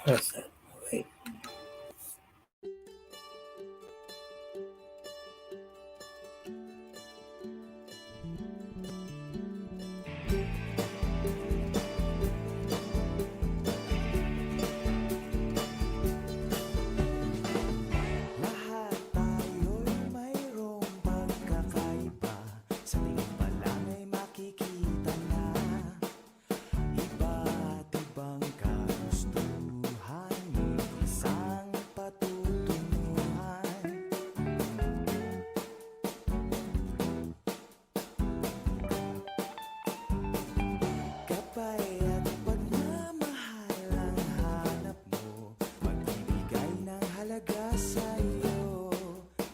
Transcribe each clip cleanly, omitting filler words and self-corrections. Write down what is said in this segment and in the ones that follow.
What's that? Wait. Lahat tayo'y mayroong pagkakaiba. Sa tingin pa lang ay makikita na iba't ibang kagustuhan, isang patutunguhan. Gabay at pagmamahal ang hanap mo, magbibigay ng halaga sa'yo.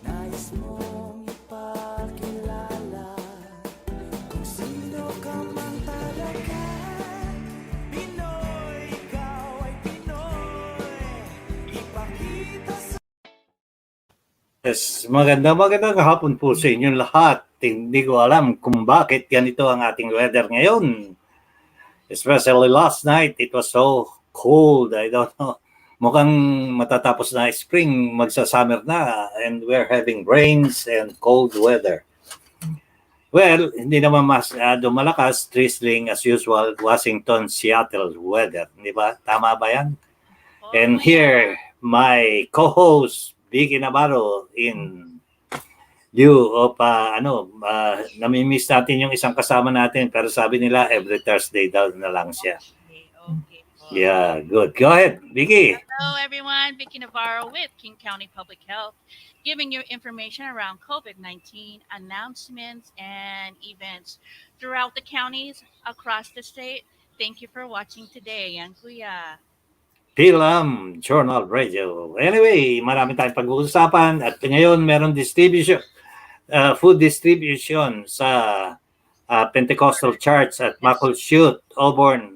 Nais mong ipakilala kung sino ka man talaga. Pinoy, ikaw ay Pinoy. Ipakita sa Yes, magandang hapon po sa inyong lahat. Hindi ko alam kung bakit ganito ang ating weather ngayon. Especially last night, it was so cold. I don't know. Mukhang matatapos na spring, magsa-summer na, and we're having rains and cold weather. Well, hindi naman masyado malakas, drizzling as usual, Washington, Seattle weather. Di ba? Tama ba yan? And here, my co-host, Vicky Navarro, in lieu of, namimiss natin yung isang kasama natin, pero sabi nila, every Thursday daw na lang siya. Okay. Yeah, good. Go ahead, Vicky. Hello, everyone. Vicky Navarro with King County Public Health, giving you information around COVID-19 announcements and events throughout the counties across the state. Thank you for watching today. Yan, Kuya. Filam Journal Radio. Anyway, marami tayong pag-uusapan at ngayon meron food distribution sa Pentecostal Church at Macclesfield, Auburn,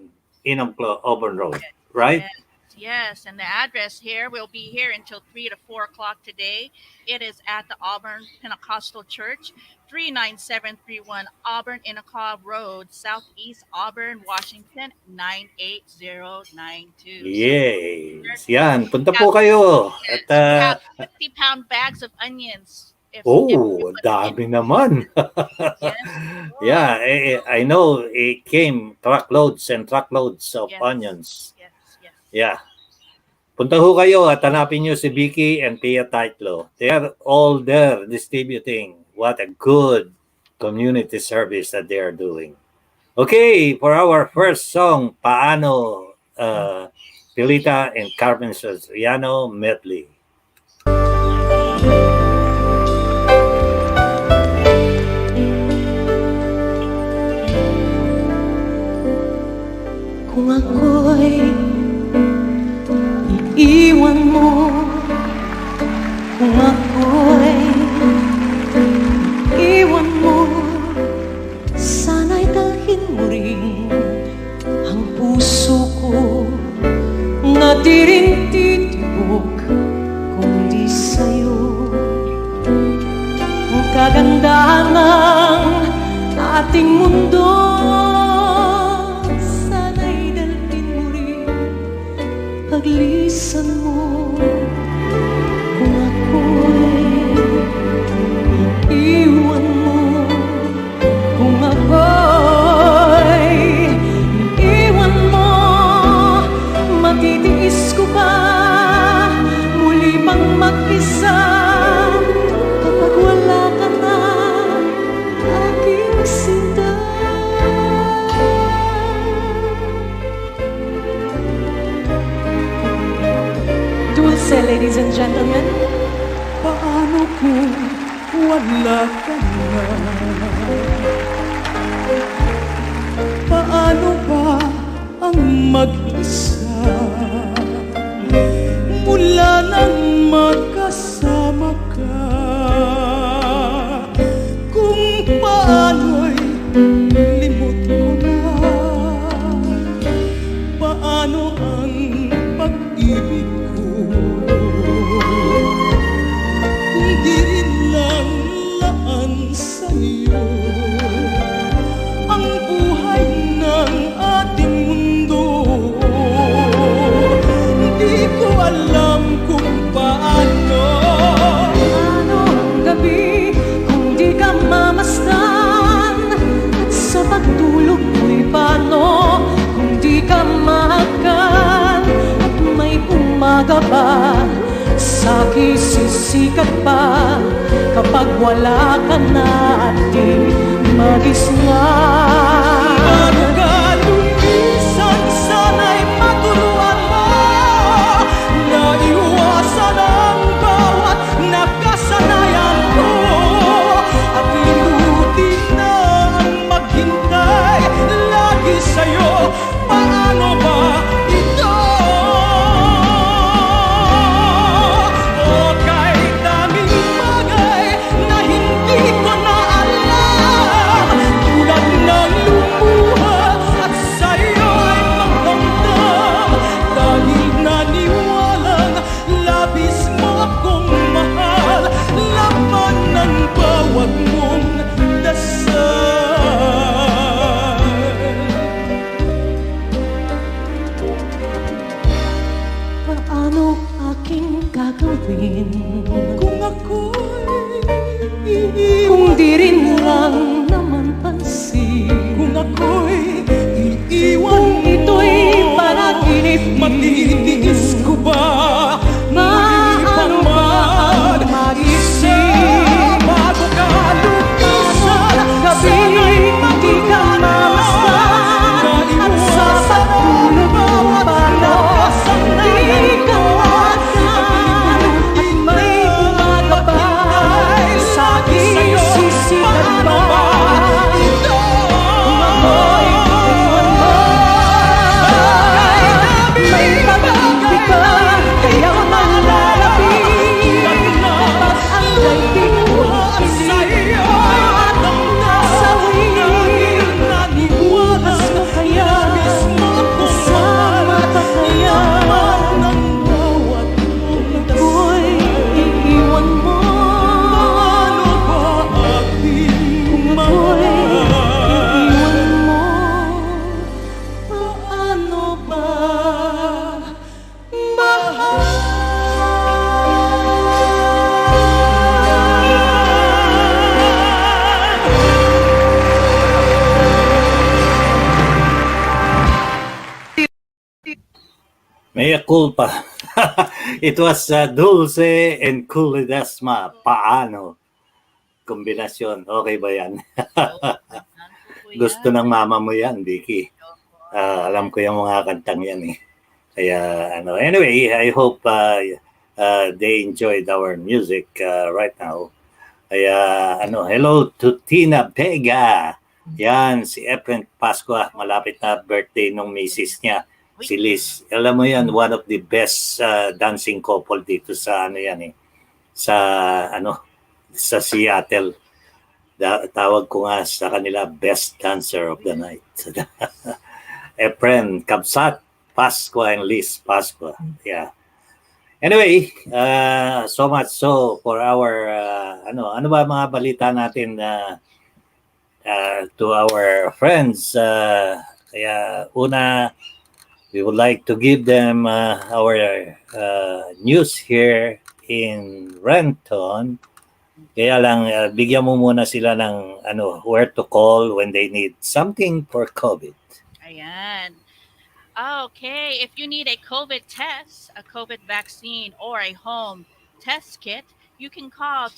Auburn Road, right? Yes, and the address here will be here until 3 to 4 o'clock today. It is at the Auburn Pentecostal Church, 39731 Auburn Innacobb Road, Southeast Auburn, Washington, 98092. Yes, yan. Punta po kayo. At, We have 50-pound bags of onions. Dami naman. Yes. Yeah, I know it came truckloads and truckloads of Yes. onions. Yes. Yeah. Punta ho kayo at hanapin nyo si Vicky and Pia Titlo. They are all there distributing. What a good community service that they are doing. Okay, for our first song, Paano, Pilita and Carmen Soriano medley. Kung ako'y iiwan mo, kung ako'y iiwan mo, sana'y dalhin mo rin ang puso ko, na di rin titibok kung di sa'yo. Ang kagandahan ng ating mundo, paglisan mo. Kung ako'y iiwan mo, kung ako'y iiwan mo, matitiis ko ba muli pang mag-isa kapag wala ka na, aking sinta. Ladies and gentlemen, paano kung wala ka na? Paano ba ang mag-isa mula nang magkasama ka? Kung paano'y limot ko na, paano ang pag-ibig ko? Kung di rin lang laan sa'yo ang buhay ng ating mundo. umaga ba, sa'ki sisikat pa, kapag wala ka na at di magisnan. Bago ka lumisan, sana'y maturuan mo na iwasan ang bawat nakasanayan ko, at limutin na ang maghintay lagi sa'yo. Paano ba ito? O kahit daming bagay na hindi ko na alam, tulad ng lumuha at sa'yo ay magdamdam, dahil naniwalang labis mo akong mahal, laman ng bawat mong dasal. Paano aking gagawin Kung ako'y kung di rin lang naman pansin? Kung ako'y iiwan Kung ito'y panaginip, matitiis ko ba? paano ba ang mag-isip? Bago ka lumisan, Gabi di ka mamasdan, at sa pagtulog mo paano di ka mamasdan? At may umaga ba, sa'kin sisikat ba, kung ako'y iwan mo? May pag-ibig ba kayang malalapit, kapag ang daigdig mo sa'yo at ang nasawin? Bukas ka kaya, kasama ka kaya, kung ako'y iiwan mo? Kung ako'y iiwan mo, paano ba Mea culpa. It was Dulce and Kulidesma. Paano? Kombinasyon. Okay ba yan? Gusto ng mama mo yan, Vicky. Alam ko yung mga kantang yan eh. Kaya anyway, I hope they enjoyed our music right now. Kaya hello to Tina Vega. Yan, si Efren Pascua. Malapit na birthday nung misis niya, si Liz. Alam mo yan, one of the best dancing couple dito sa sa Seattle. Tawag ko nga sa kanila best dancer of the night. Efren Kabsat Pascua and Liz Pascua. Yeah. Anyway, so much so for our ano ba mga balita natin to our friends. Kaya una, we would like to give them our news here in Renton. Kaya lang bigyan mo muna sila ng where to call when they need something for COVID. Ayan. Okay, if you need a COVID test, a COVID vaccine, or a home test kit, you can call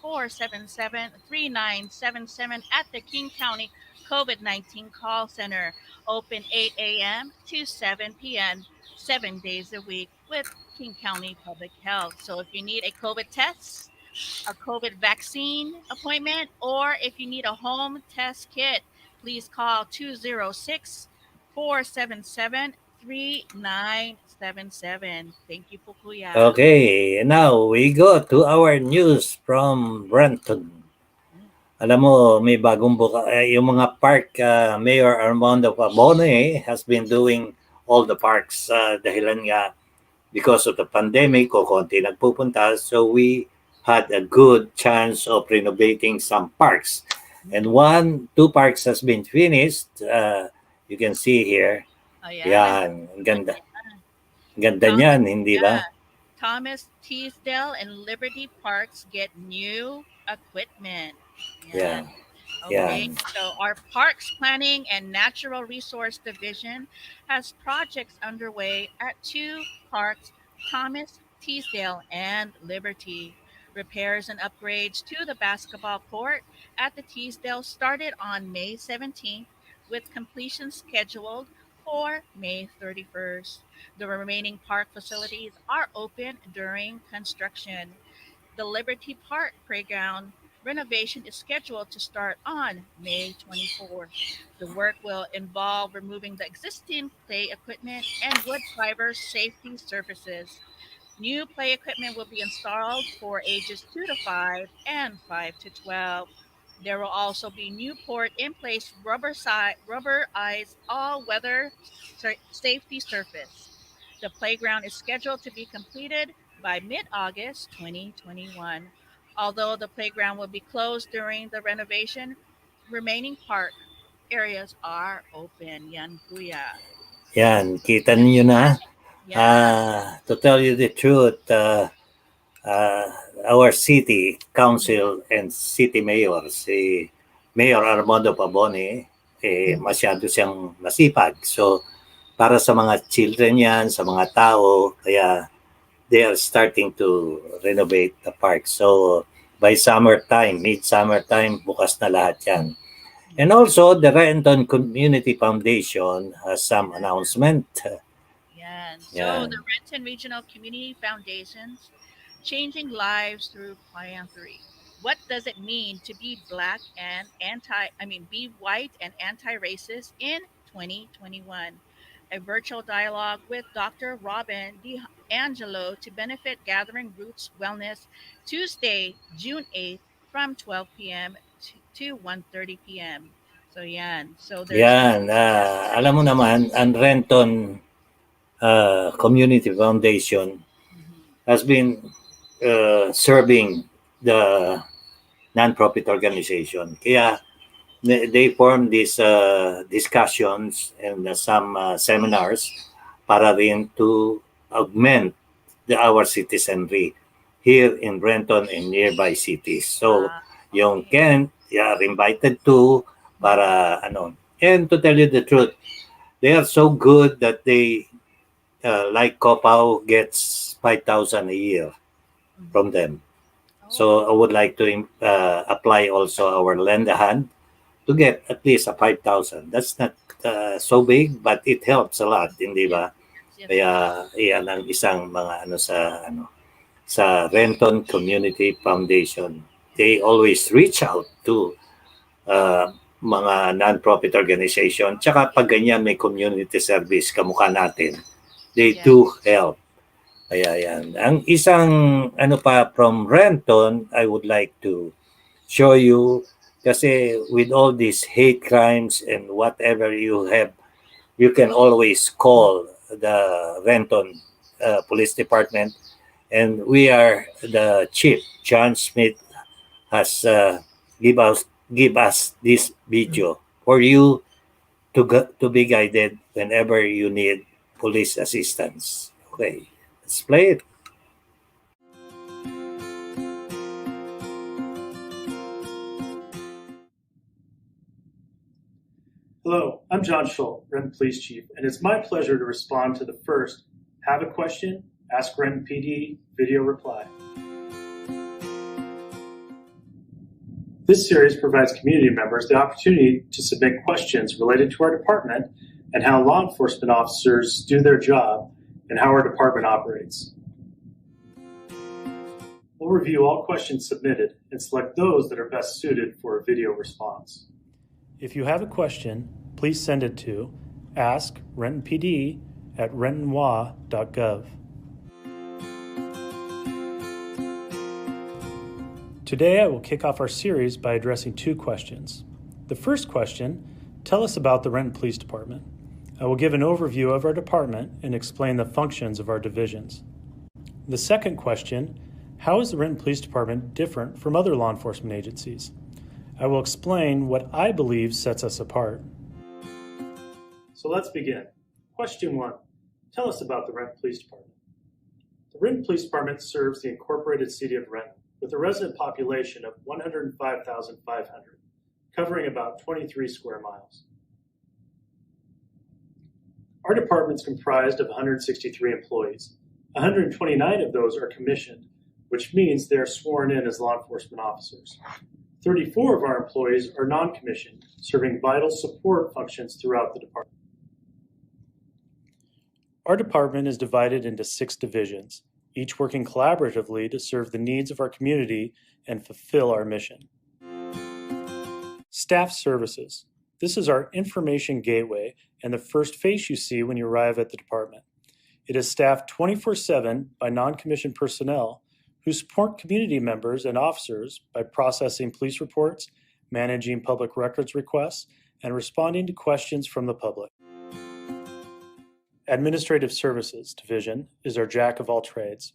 206-477-3977 at the King County COVID-19 Call Center, open 8 a.m. to 7 p.m., 7 days a week with King County Public Health. So if you need a COVID test, a COVID vaccine appointment, or if you need a home test kit, please call 206-477-3977. Thank you po, Kuya. Okay, now we go to our news from Renton. Alam mo, may bagong yung mga park, Mayor Armando Pabone has been doing all the parks dahilan nga because of the pandemic o konti nagpupunta. So we had a good chance of renovating some parks. And 2 parks has been finished. You can see here. Ayan. Yan, ang ganda. Ang ganda niyan, hindi ba? Thomas Teasdale and Liberty Parks get new equipment. Yeah. Okay, Yan. so our Parks Planning and Natural Resource Division has projects underway at two parks, Thomas, Teesdale, and Liberty. Repairs and upgrades to the basketball court at the Teesdale started on May 17th, with completion scheduled for May 31st. The remaining park facilities are open during construction. The Liberty Park playground renovation is scheduled to start on May 24th. The work will involve removing the existing play equipment and wood fiber safety surfaces. New play equipment will be installed for ages 2 to 5 and 5 to 12. There will also be new port in place rubberized all weather safety surface. The playground is scheduled to be completed by mid August 2021. Although the playground will be closed during the renovation, remaining park areas are open. Yan kuya. Yan, kita ninyo na. Yeah. To tell you the truth, uh, our city council and city mayor, si Mayor Armando Pabone, masyado siyang masipag. So, para sa mga children yan, sa mga tao, kaya they are starting to renovate the park. So, by summertime, mid-summertime, bukas na lahat yan. And also, the Renton Community Foundation has some announcement. Yeah. So the Yan. Renton Regional Community Foundations changing lives through philanthropy. What does it mean to be black and be white and anti-racist in 2021? A virtual dialogue with Dr. Robin D'Angelo to benefit Gathering Roots Wellness Tuesday, June 8th from 12 p.m. to 1:30 p.m. So yan. So there's Yan. Alam mo naman, ang Renton Community Foundation Mhm. has been serving the non-profit organization. Kaya they form these discussions and some seminars para rin to augment our citizenry here in Renton and nearby cities. So, Ah, yung okay. Kent, are invited to para ano. And to tell you the truth, they are so good that they, like Copau, gets 5,000 a year Mhm. from them. Oh, So I would like to apply also our lend a hand to get at least a 5,000. That's not so big, but it helps a lot, hindi yes, ba? yes, yes. Kaya iyan ang isang mga sa Renton Community Foundation. They always reach out to mga non-profit organization. Tsaka pag ganyan may community service kamukha natin, they Yes. do help. Kaya yan. Ang isang pa from Renton, I would like to show you kasi with all these hate crimes and whatever you have, you can always call the Renton Police Department, and we are the chief, John Smith, has give us this video for you to be guided whenever you need police assistance. Okay, let's play it. Hello, I'm John Schull, Renton Police Chief, and it's my pleasure to respond to the first Have a Question? Ask Renton PD video reply. This series provides community members the opportunity to submit questions related to our department and how law enforcement officers do their job and how our department operates. We'll review all questions submitted and select those that are best suited for a video response. If you have a question, please send it to askrentonpd@rentonwa.gov. Today I will kick off our series by addressing two questions. The first question, tell us about the Renton Police Department. I will give an overview of our department and explain the functions of our divisions. The second question, how is the Renton Police Department different from other law enforcement agencies? I will explain what I believe sets us apart. So let's begin. Question 1. Tell us about the Renton Police Department. The Renton Police Department serves the incorporated city of Renton with a resident population of 105,500, covering about 23 square miles. Our department's comprised of 163 employees. 129 of those are commissioned, which means they are sworn in as law enforcement officers. 34 of our employees are non-commissioned, serving vital support functions throughout the department. Our department is divided into 6 divisions, each working collaboratively to serve the needs of our community and fulfill our mission. Staff Services. This is our information gateway and the first face you see when you arrive at the department. It is staffed 24/7 by non-commissioned personnel who support community members and officers by processing police reports, managing public records requests, and responding to questions from the public. Administrative Services Division is our jack of all trades.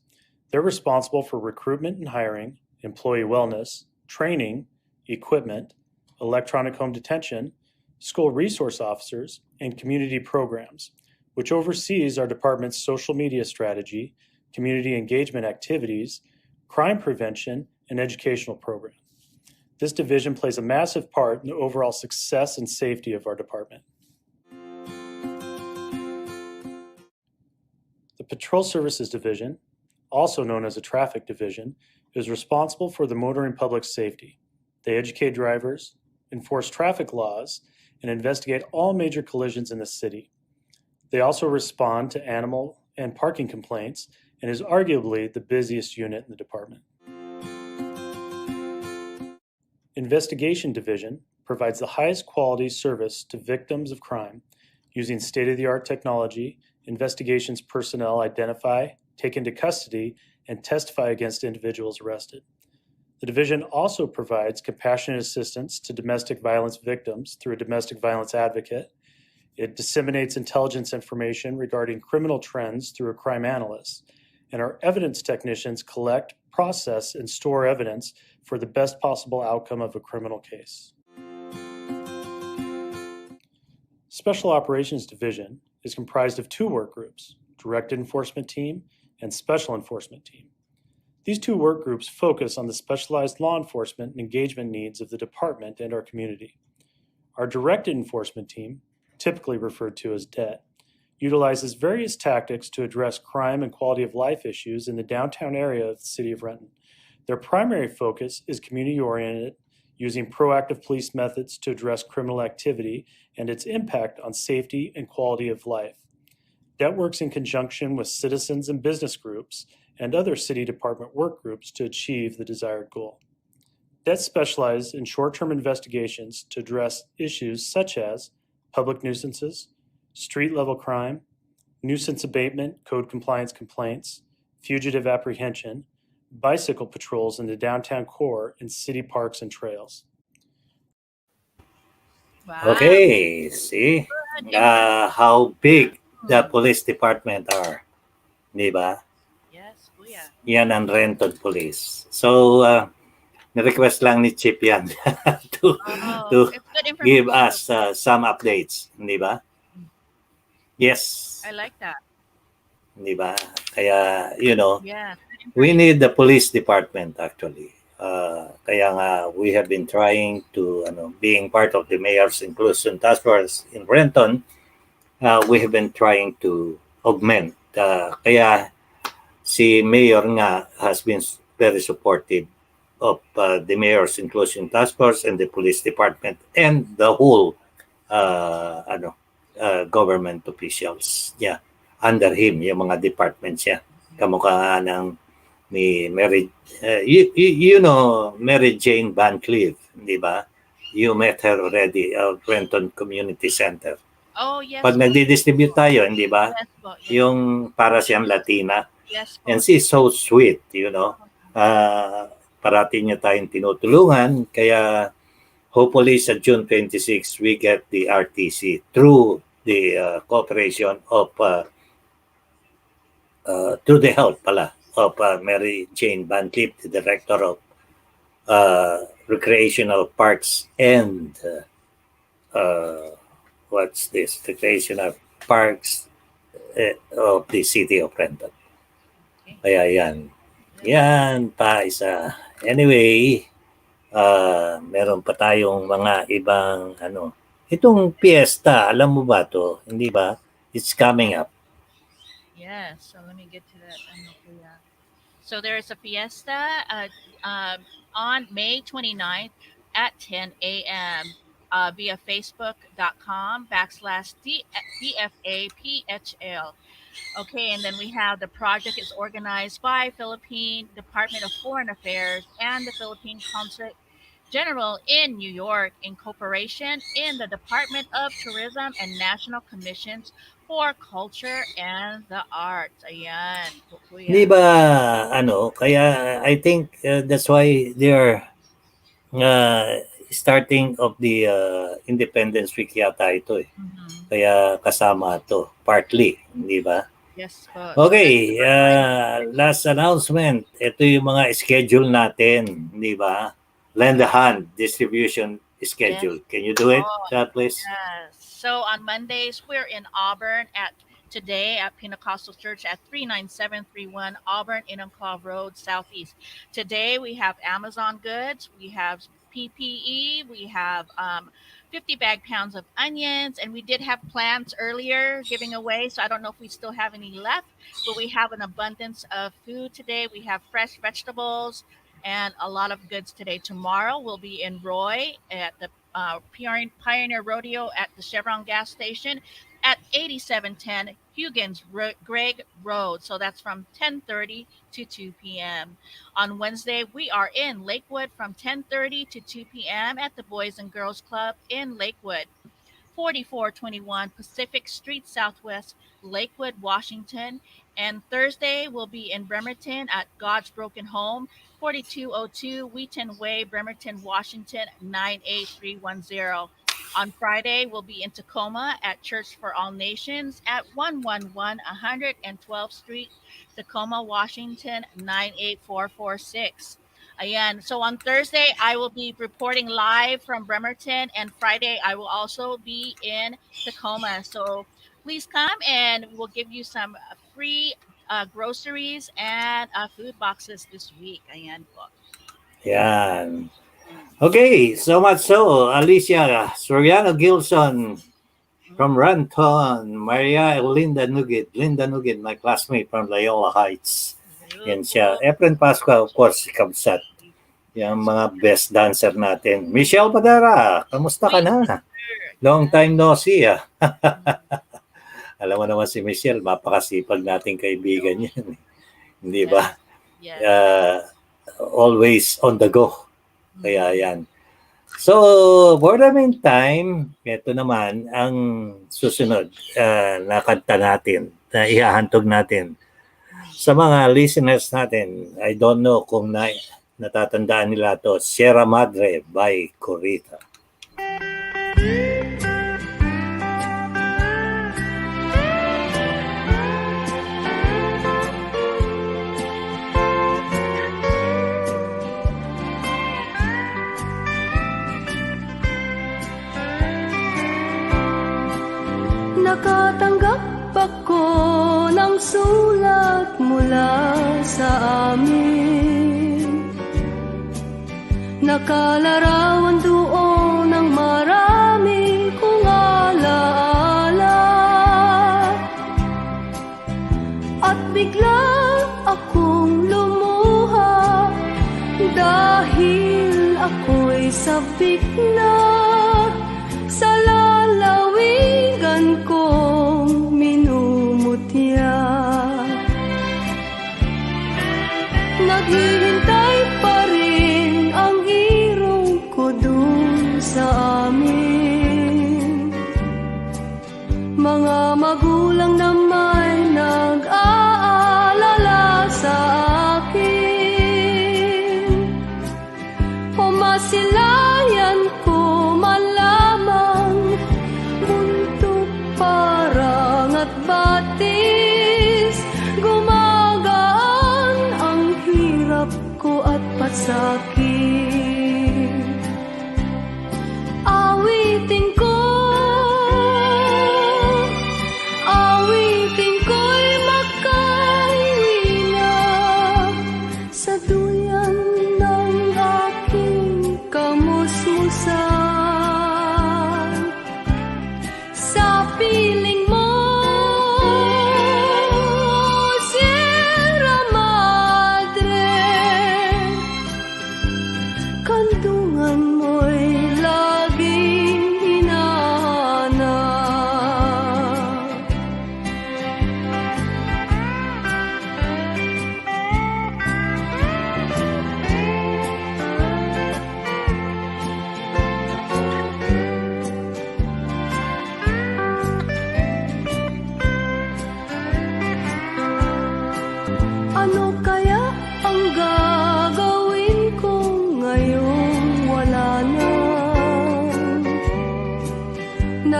They're responsible for recruitment and hiring, employee wellness, training, equipment, electronic home detention, school resource officers, and community programs, which oversees our department's social media strategy, community engagement activities, crime prevention, and educational program. This division plays a massive part in the overall success and safety of our department. The Patrol Services Division, also known as a traffic division, is responsible for the motoring public safety. They educate drivers, enforce traffic laws, and investigate all major collisions in the city. They also respond to animal and parking complaints and is arguably the busiest unit in the department. Investigation Division provides the highest quality service to victims of crime. Using state-of-the-art technology, investigations personnel identify, take into custody, and testify against individuals arrested. The division also provides compassionate assistance to domestic violence victims through a domestic violence advocate. It disseminates intelligence information regarding criminal trends through a crime analyst. And our evidence technicians collect, process, and store evidence for the best possible outcome of a criminal case. Special Operations Division is comprised of 2 work groups, Direct Enforcement Team and Special Enforcement Team. These 2 work groups focus on the specialized law enforcement and engagement needs of the department and our community. Our Direct Enforcement Team, typically referred to as DET, utilizes various tactics to address crime and quality of life issues in the downtown area of the city of Renton. Their primary focus is community-oriented, using proactive police methods to address criminal activity and its impact on safety and quality of life. DET works in conjunction with citizens and business groups and other city department work groups to achieve the desired goal. DET specializes in short-term investigations to address issues such as public nuisances, street-level crime, nuisance abatement, code compliance complaints, fugitive apprehension, bicycle patrols in the downtown core, and city parks and trails. Wow. Okay, see Good. how big the police department are, di ba? Yes, kuya. Yan ang Renton Police. So, na-request lang ni Chip yan to, Oh, to it's good give information. us some updates, di ba? Yes, I like that. di ba? Kaya, you know, Yeah. we need the police department actually. Kaya nga, we have been trying to, being part of the Mayor's Inclusion Task Force in Renton, we have been trying to augment. Kaya si Mayor nga has been very supportive of the Mayor's Inclusion Task Force and the police department and the whole government officials. Yeah, under him, yung mga departments niya. Kamukha ng ni Mary, you know Mary Jane Van Cleef, di ba? You met her already at Renton Community Center. Oh, yes. Pag nagdi-distribute tayo, hindi ba? Yes po. Yes. Yung para siyang Latina. Yes po. And she's so sweet, you know. Parati niya tayong tinutulungan. Kaya hopefully sa June 26, we get the RTC through the cooperation of through the help pala of Mary Jane Van Cleef, the Director of Recreational Parks and what's this? Recreational Parks of the City of Renton. Kaya yan. Yan pa isa. Anyway, Meron pa tayong mga ibang itong piyesta, alam mo ba to? Hindi ba? It's coming up. Yes, so let me get to that. So there is a fiesta on May 29th at 10 a.m. Via facebook.com/DFAPHL. Okay, and then we have the project is organized by Philippine Department of Foreign Affairs and the Philippine Consulate General in New York in cooperation in the Department of Tourism and National Commissions for Culture and the Arts. Ayan, Hindi kuya. ba kaya I think that's why they're starting of the Independence Week yata ito eh. Mhm. Kaya kasama to partly, hindi ba? Yes po. So that's Okay, last announcement. Ito yung mga schedule natin, hindi ba? Lend a hand distribution yes. schedule. Can you do it, Oh, please? yes. So on Mondays, we're in Auburn today at Pentecostal Church at 39731 Auburn Enumclaw Road, Southeast. Today we have Amazon goods, we have PPE, we have 50 bag pounds of onions, and we did have plants earlier giving away. So I don't know if we still have any left, but we have an abundance of food today. We have fresh vegetables and a lot of goods today. Tomorrow we'll be in Roy at the Pioneer Rodeo at the Chevron gas station at 8710 Greg Road. So that's from 10:30 to 2 p.m. On Wednesday, we are in Lakewood from 10:30 to 2 p.m. at the Boys and Girls Club in Lakewood. 4421 Pacific Street Southwest, Lakewood, Washington. And Thursday will be in Bremerton at God's Broken Home, 4202 Wheaton Way, Bremerton, Washington, 98310. On Friday, we'll be in Tacoma at Church for All Nations at 111 112th Street, Tacoma, Washington, 98446. Ayan. So on Thursday, I will be reporting live from Bremerton, and Friday, I will also be in Tacoma. So please come, and we'll give you some free groceries and food boxes this week. Ayan po. Yan. Okay, so much so. Alicia Soriano Gilson from Ranton, Maria Linda Nugget, my classmate from Loyola Heights. Yan siya. Efren Pascua, of course, si Kabsat. Yung mga best dancer natin. Michelle Padara, kamusta ka na? Long time no see, ah. Alam mo naman si Michelle, mapakasipag nating kaibigan yan. Hindi ba? Yes. Always on the go. Kaya yan. So, for the meantime, ito naman ang susunod na kanta natin, na ihahantog natin sa mga listeners natin. I don't know kung natatandaan nila to. Sierra Madre by Corita. Nakatanggap ako ng sulat mula sa amin. Nakalarawan doon ng marami kong alaala. At bigla akong lumuha dahil ako'y sabik na sa lalawigan kong minumutya. Naghihintay pa rin ang irong ko dun sa amin. Mga magulang na may nag-aalala sa akin. Umasilayan ko man lamang, buntot parang at batis. Gumagaan ang hirap ko at pasakit. Awitin ko'y makaiwi na sa duyan ng aking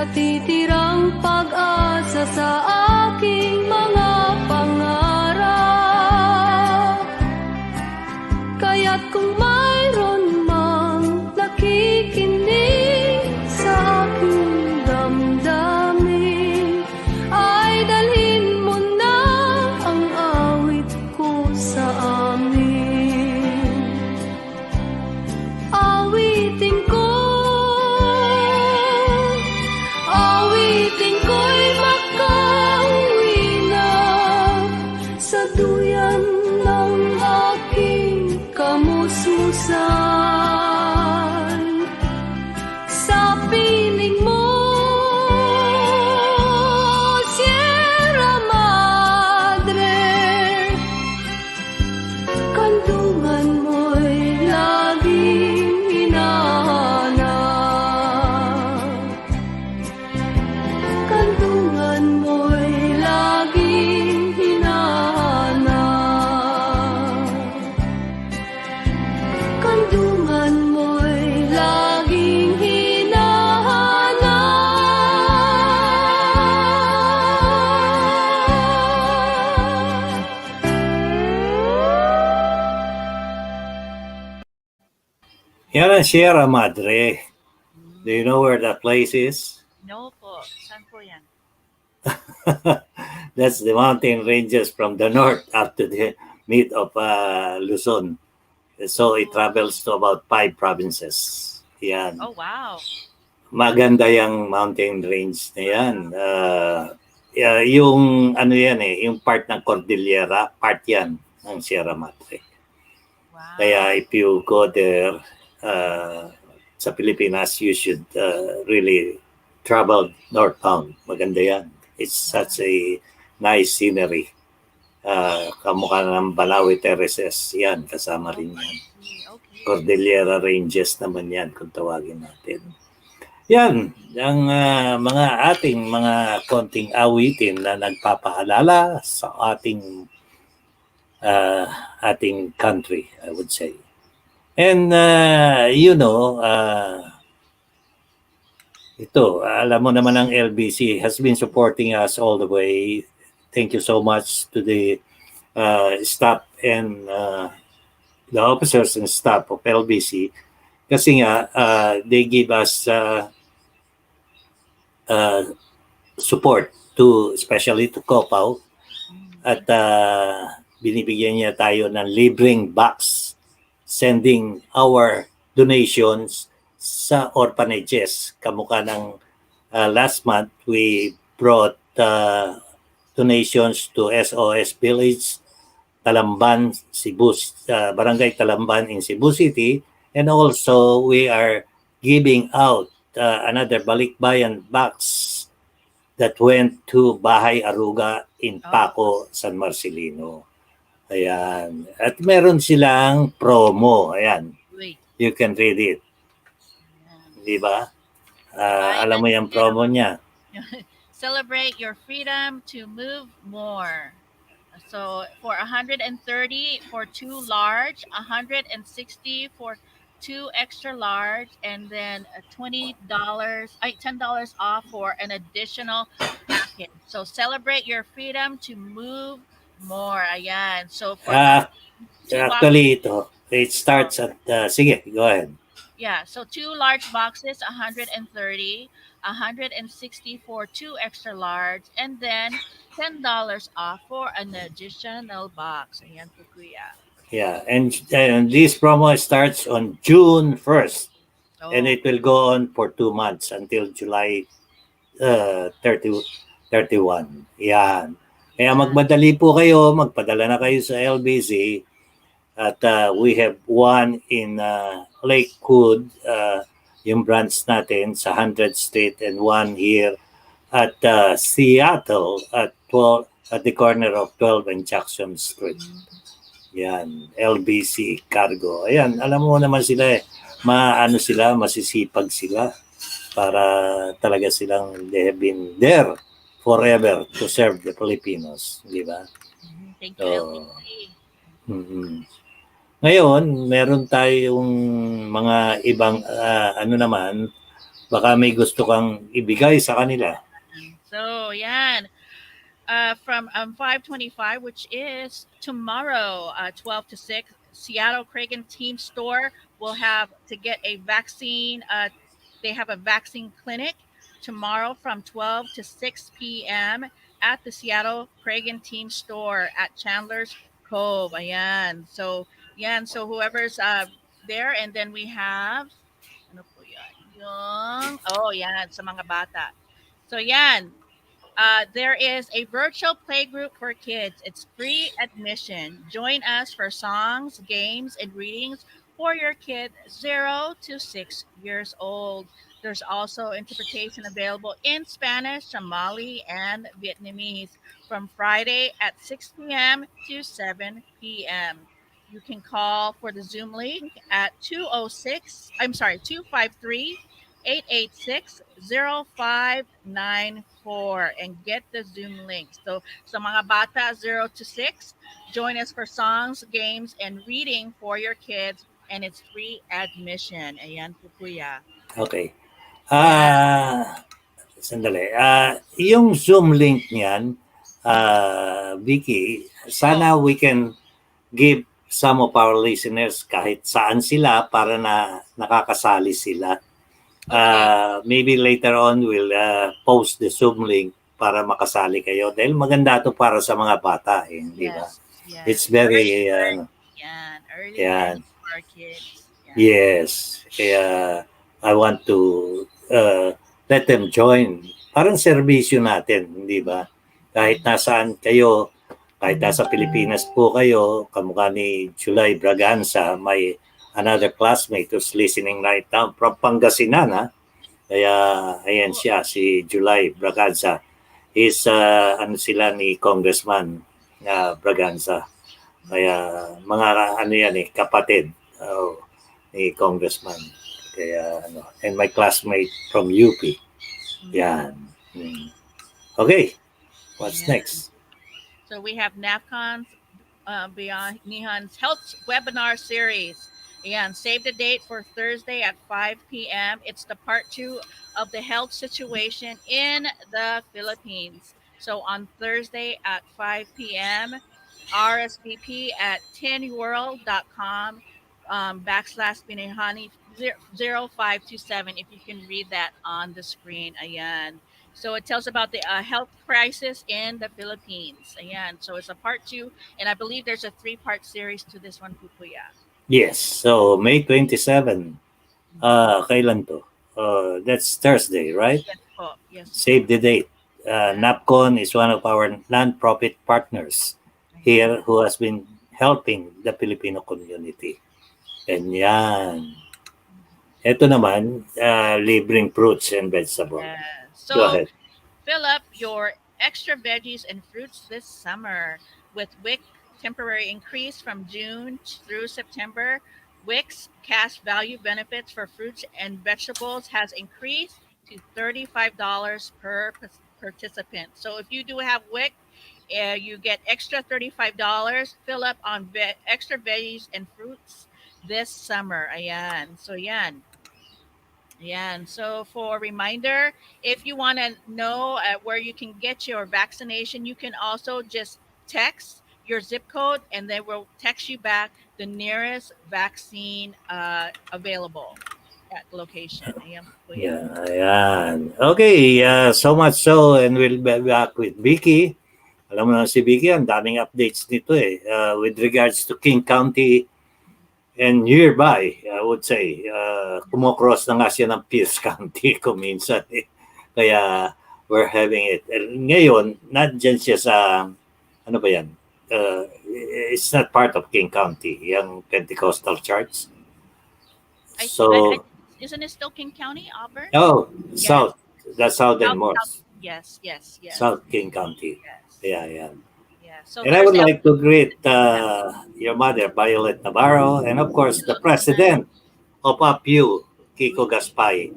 natitirang pag-asa sa aking mga pangarap. Kaya't kung mayroon mang nakikinig sa aking damdamin, ay dalhin mo na ang awit ko sa amin. Awitin ko'y makauwi na sa duyan ng aking kamususan. Sa piling mo, Sierra Madre, kandungan mo'y laging hinahanap. Kandungan mo'y laging hinahanap. Kandungan mo'y laging hinahanap. Yan ang Sierra Madre. Do you know where that place is? No po. Saan po yan? That's the mountain ranges from the north up to the mid of Luzon. So it travels to about 5 provinces. Yan. Oh, wow. Maganda yung mountain range na yan. Yung ano yan yung part ng Cordillera, part yan ng Sierra Madre. Wow. Kaya if you go there sa Pilipinas, you should really travel northbound. Maganda yan. It's such a nice scenery. Kamukha ng Balawi Terraces. Yan, kasama rin yan. Okay. Cordillera Ranges naman yan kung tawagin natin. Yan, ang mga ating mga konting awitin na nagpapaalala sa ating country, I would say. And ito, alam mo naman ang LBC has been supporting us all the way. Thank you so much to the staff and the officers and staff of LBC kasi nga they give us support to especially to Copaw at binibigyan niya tayo ng libreng box sending our donations sa orphanages. Kamukha ng last month, we brought donations to SOS Village, Talamban, Cebu, Barangay Talamban in Cebu City. And also, we are giving out another Balikbayan box that went to Bahay Aruga in Paco, San Marcelino. Ayan. At meron silang promo. Ayan. Wait. You can read it. Di ba? Alam mo yung promo niya. Celebrate your freedom to move more. So for 130 for 2 large, 160 for 2 extra large, and then $10 off for an additional packet. So celebrate your freedom to move more. Ayan. So for Actually, it starts at, sige, go ahead. Yeah, so 2 large boxes, 130, 160 for 2 extra large, and then $10 off for an additional box. Ayan po, Kuya. Yeah, and this promo starts on June 1st, and it will go on for 2 months until July 31. Yan. Kaya magmadali po kayo, magpadala na kayo sa LBC. At we have one in Lakewood, yung branch natin sa 100th Street, and one here at Seattle at the corner of 12 and Jackson Street. Yan, LBC Cargo. Ayan, alam mo naman sila masisipag sila para talaga silang they have been there forever to serve the Filipinos, di ba? Thank you, LBC. Ngayon, meron tayong mga ibang Baka may gusto kang ibigay sa kanila. So, yan. From 5:25, which is tomorrow, 12 to 6, Seattle Cragen Team Store will have to get a vaccine. They have a vaccine clinic tomorrow from 12 to 6 p.m. at the Seattle Cragen Team Store at Chandler's Cove. Ayan. So, yan. So, whoever's there. And then we have, ano po yan? Yan, sa mga bata. So, yan. There is a virtual playgroup for kids. It's free admission. Join us for songs, games, and readings for your kid 0 to 6 years old. There's also interpretation available in Spanish, Somali, and Vietnamese from Friday at 6 p.m. to 7 p.m. You can call for the Zoom link at 253 886-0594 and get the Zoom link. So sa mga bata 0 to 6, join us for songs, games, and reading for your kids, and it's free admission. Ayan po kuya. Okay. Yeah. Sandali. Yung Zoom link niyan, Vicky, sana we can give some of our listeners kahit saan sila para na nakakasali sila. Maybe later on we'll post the Zoom link para makasali kayo dahil maganda to para sa mga bata, di ba? Yes. It's very early yan. for our kids. Yan. Yes. Kaya I want to let them join. Parang serbisyo natin, di ba? Kahit nasaan kayo, kahit nasa Pilipinas po kayo, kamukha ni July Braganza, may another classmate who's listening right now from Pangasinan. Kaya ayan siya, si July Braganza. Is ano sila ni Congressman Braganza. Kaya mga ano yan kapatid ni Congressman. Kaya and my classmate from UP. Yan. Okay. What's next? So we have NAFCON's Beyond Nihon's Health Webinar Series. And save the date for Thursday at 5 p.m. It's the part 2 of the health situation in the Philippines. So on Thursday at 5 p.m., RSVP at tinworld.com /Binihani 0527 if you can read that on the screen. Ayan. So it tells about the health crisis in the Philippines. Ayan. So it's a part 2, and I believe there's a 3-part series to this one, Pupuya. Yes. So May 27. Kailan to? That's Thursday, right? Yes po. Yes. Save the date. NAPCON is one of our non-profit partners here who has been helping the Filipino community. And yan. Ito naman, libreng fruits and vegetables. So Go ahead. fill up your extra veggies and fruits this summer with WIC temporary increase from June through September. WIC's cash value benefits for fruits and vegetables has increased to $35 per participant. So if you do have WIC, you get extra $35. Fill up on extra veggies and fruits this summer. Ayan. So yan. Yeah, and so for a reminder, if you want to know where you can get your vaccination, you can also just text your zip code and they will text you back the nearest vaccine available at location. Ayan po yan. Ayan. Okay, so much so, and we'll be back with Vicky. Alam mo na si Vicky, ang daming updates nito with regards to King County and nearby, I would say, kumocross na nga siya ng Pierce County kung minsan. Kaya we're having it. And ngayon, not dyan siya sa, ano ba yan? It's not part of King County, yung Pentecostal Church. So, isn't it still King County, Auburn? Oh, yes. South. The southernmost. Yes. South King County. Yes. Yeah. So and I would like to greet your mother, Violet Navarro, and of course, the president of APU, Kiko Gaspay.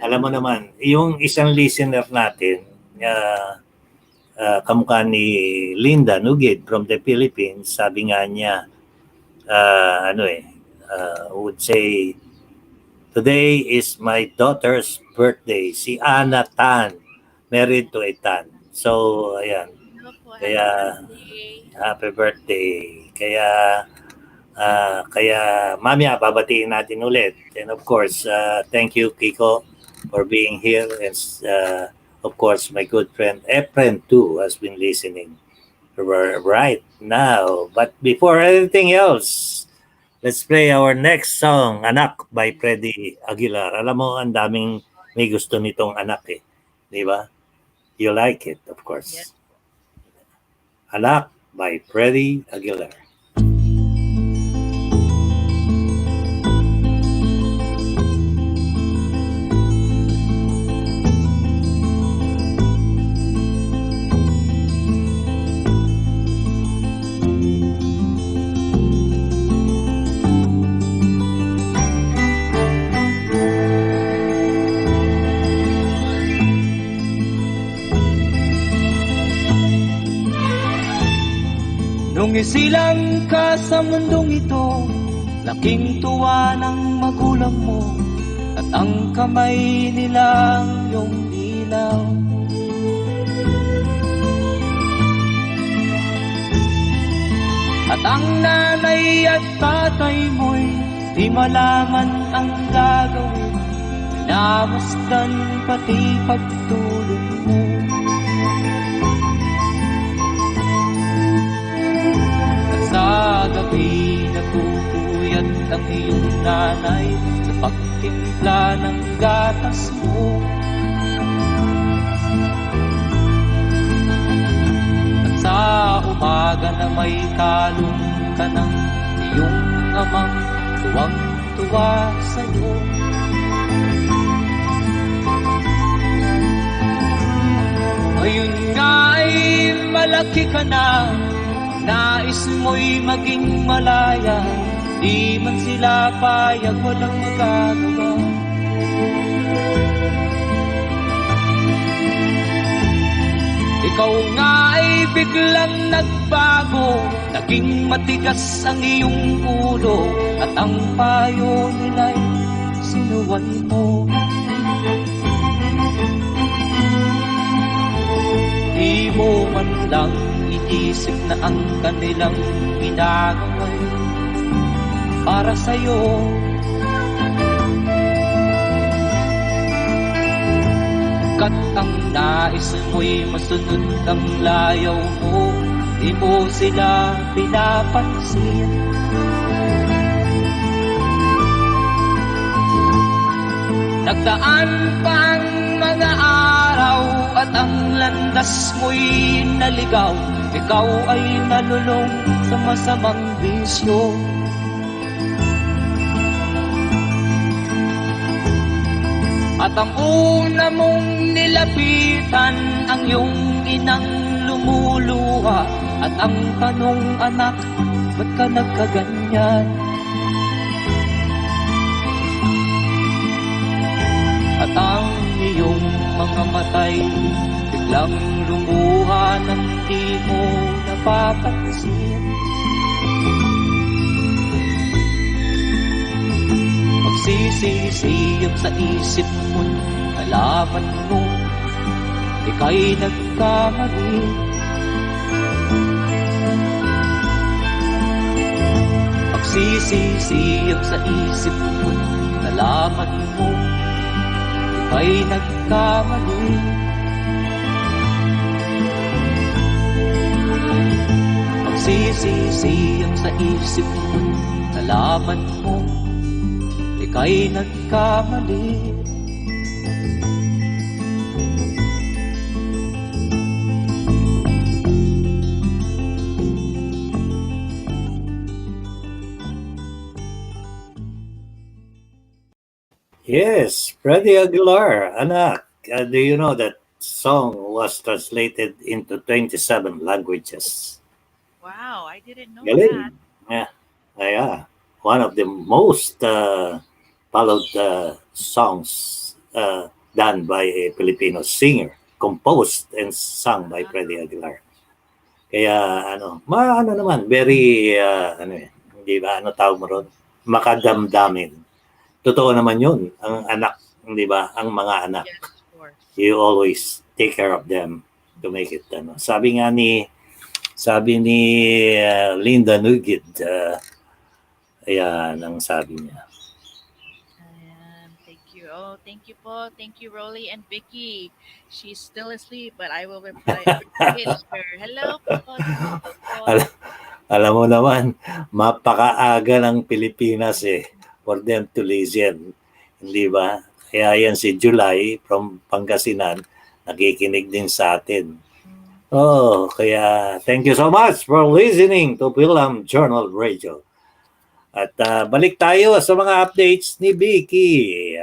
Alam mo naman, yung isang listener natin, kamukha ni Linda Nugid from the Philippines, sabi nga niya, would say, Today is my daughter's birthday, si Ana Tan, married to a Tan. So, ayan. Beautiful. Happy Kaya, birthday. happy birthday. Kaya mamaya babatiin natin ulit. And of course, thank you, Kiko, for being here. And of course, my good friend Efren too has been listening right now. But before anything else, let's play our next song, Anak by Freddy Aguilar. Alam mo, ang daming may gusto nitong anak eh. Di ba? You like it, of Yes. course. Anak by Freddy Aguilar. Nung isilang ka sa mundong ito, laking tuwa ng magulang mo, at ang kamay nilang iyong ilaw. At ang nanay at tatay mo'y di malaman ang gagawin, pinamasdan pati pagtulog mo. Sa gabi nagpupuyat ang iyong nanay sa pagtimpla ng gatas mo. At sa umaga na may kalong ka ng iyong amang tuwang-tuwa sa'yo. Ngayon nga ay malaki ka na, nais mo'y maging malaya, di man sila payag, walang magagawa. Ikaw nga ay biglang nagbago, naging matigas ang iyong ulo, at ang payo nila'y sinuwan mo. Di mo man lang inisip na ang kanilang ginagawa'y para sa'yo. Kat ang nais mo'y masunod ang layaw mo, di mo sila pinapansin. Nagdaan pa ang mga araw at ang landas mo'y naligaw, ikaw ay nalulong sa masamang bisyo. At ang una mong nilapitan ang iyong inang lumuluha, at ang tanong, anak, ba't ka nagkaganyan? At ang iyong mga matay biglang lumuha nang di mo napapansin. Magsisisiyap sa isip mo, nalaman mo ika'y nagkamali. Magsisisiyap sa isip mo, nalaman mo ika'y nagkamali. Magsisisiyap sa isip mo, nalaman mo ika'y nagkamali. Yes, Freddy Aguilar, Anak. Do you know that song was translated into 27 languages? Wow, I didn't know Galing. that. Yeah. One of the most followed songs done by a Filipino singer, composed and sung by Freddy Aguilar. Kaya ano naman, very hindi ba tawag mo ron? Makadamdamin. totoo naman yun. Ang anak, di ba? Ang mga anak. Yes, of course. You always take care of them to make it. Sabi ni Linda Nugid, ayan ang sabi niya. And thank you. Oh, thank you po. Thank you, Rolly and Vicky. She's still asleep, but I will reply later. Hello po. Hello po. Al- alam mo naman, mapakaaga ng Pilipinas for them to listen. Hindi ba? Kaya yan si July from Pangasinan, nakikinig din sa atin. Oh, kaya thank you so much for listening to Filam Journal Radio. At balik tayo sa mga updates ni Vicky.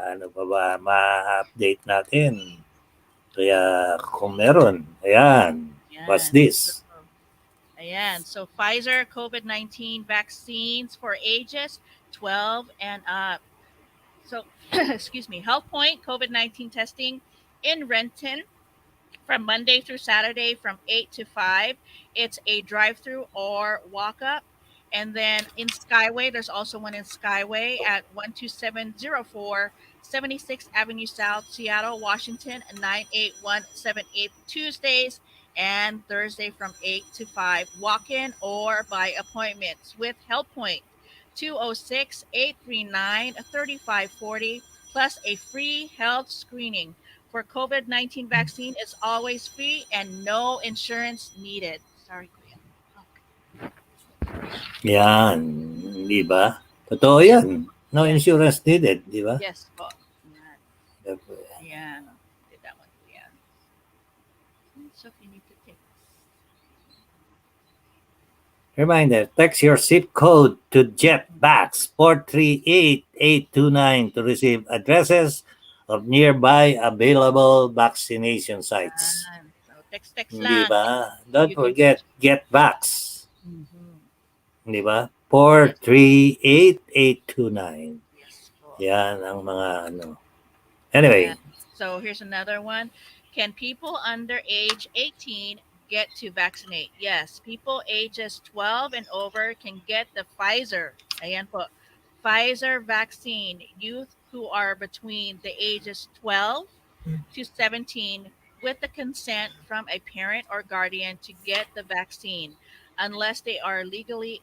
Ano pa ba ma-update natin? Kaya kung meron, ayan. What's this? Ayan. So Pfizer COVID-19 vaccines for ages 12 and up. So, excuse me, HealthPoint COVID-19 testing in Renton from Monday through Saturday from 8 to 5. It's a drive-through or walk-up. And then in Skyway, there's also one in Skyway at 12704 76th Avenue South, Seattle, Washington, 98178 Tuesdays and Thursday from 8 to 5. Walk-in or by appointments with HealthPoint. 206-839-3540 plus a free health screening. For COVID-19 vaccine is always free and no insurance needed. Sorry, Kuya. Yan, di ba? Totoo yan. No insurance needed, di ba? Yes po. Yan. Yan. Did that one, Kuya. So if you need to take Reminder, text your zip code to JetBax 438829 to receive addresses of nearby available vaccination sites. yan. So text Di lang. ba? Don't You can- forget, GetBax. Mhm. Di ba? 438829. Yes po. Yan ang mga ano. Anyway, So here's another one. Can people under age 18 get to vaccinate? Yes, people ages 12 and over can get the Pfizer. Ayan po. Pfizer vaccine. Youth who are between the ages 12 to 17 with the consent from a parent or guardian to get the vaccine unless they are legally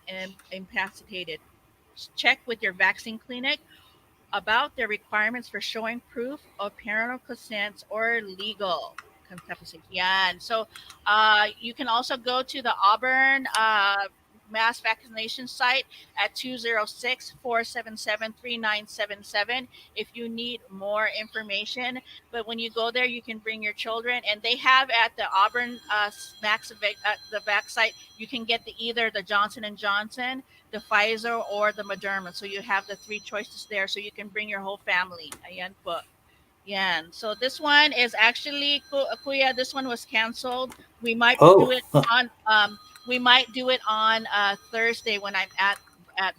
incapacitated. Check with your vaccine clinic about the requirements for showing proof of parental consent or legal consent. Yan. So you can also go to the Auburn mass vaccination site at 206-477-3977 if you need more information. But when you go there, you can bring your children, and they have at the Auburn the vac site, you can get either the Johnson and Johnson, the Pfizer, or the Moderna. So you have the three choices there, so you can bring your whole family. Ayan po. Yan. So this one is actually, Kuya, this one was canceled. We might do it on Thursday when I'm at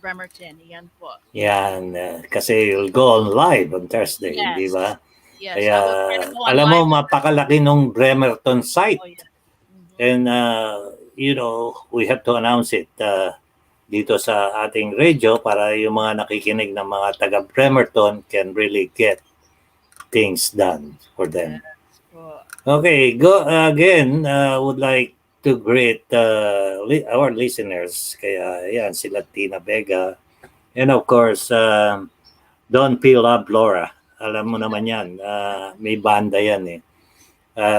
Bremerton. Yan po. yan. Kasi you'll go on live on Thursday, Yes. di ba? Yes. Kaya, I will try to go on alam mo, live. mapakalaki nung Bremerton site. Oh, yeah. And, Mhm. we have to announce it dito sa ating radio para yung mga nakikinig ng mga taga Bremerton can really get things done for them. Yes po. Okay, go again. Would like to greet our listeners. Kaya yan, sila Tina Vega. And of course, Don P. Love Laura. Alam mo naman yan. May banda yan eh.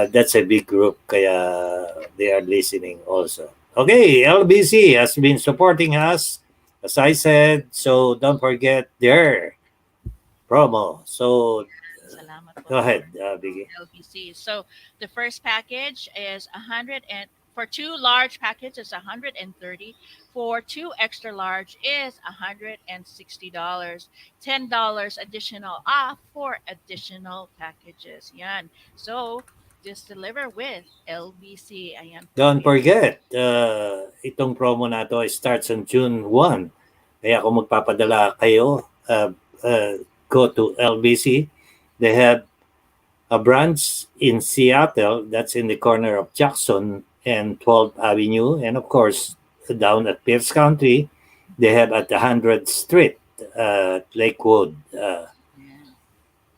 That's a big group. Kaya they are listening also. Okay, LBC has been supporting us, as I said. So don't forget their promo. So Salamat po. go ahead, Biggie. LBC. So the first package is 100 and for two large packages 130. For two extra large is $160. $10 additional off for additional packages. Yan. So just deliver with LBC. Ayan. po. Don't forget, itong promo na to starts on June 1. Kaya kung magpapadala kayo, go to LBC. They have a branch in Seattle, that's in the corner of Jackson and 12th Avenue. And of course, down at Pierce County, they have at the 100th Street, Lakewood. Yeah.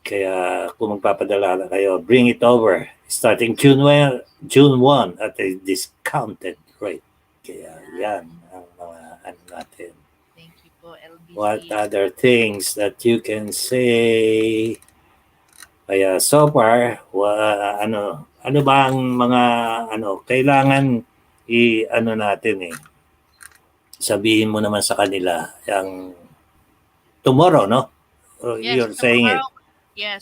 Kaya kung magpapadala na kayo, bring it over. Starting June 1 at a discounted rate. Kaya yan ang mga ano natin. Thank you po, What LBC. other things that you can say? Kaya so far, ano ba ang mga kailangan i-ano natin sabihin mo naman sa kanila yung tomorrow, no? Yes, You're saying it.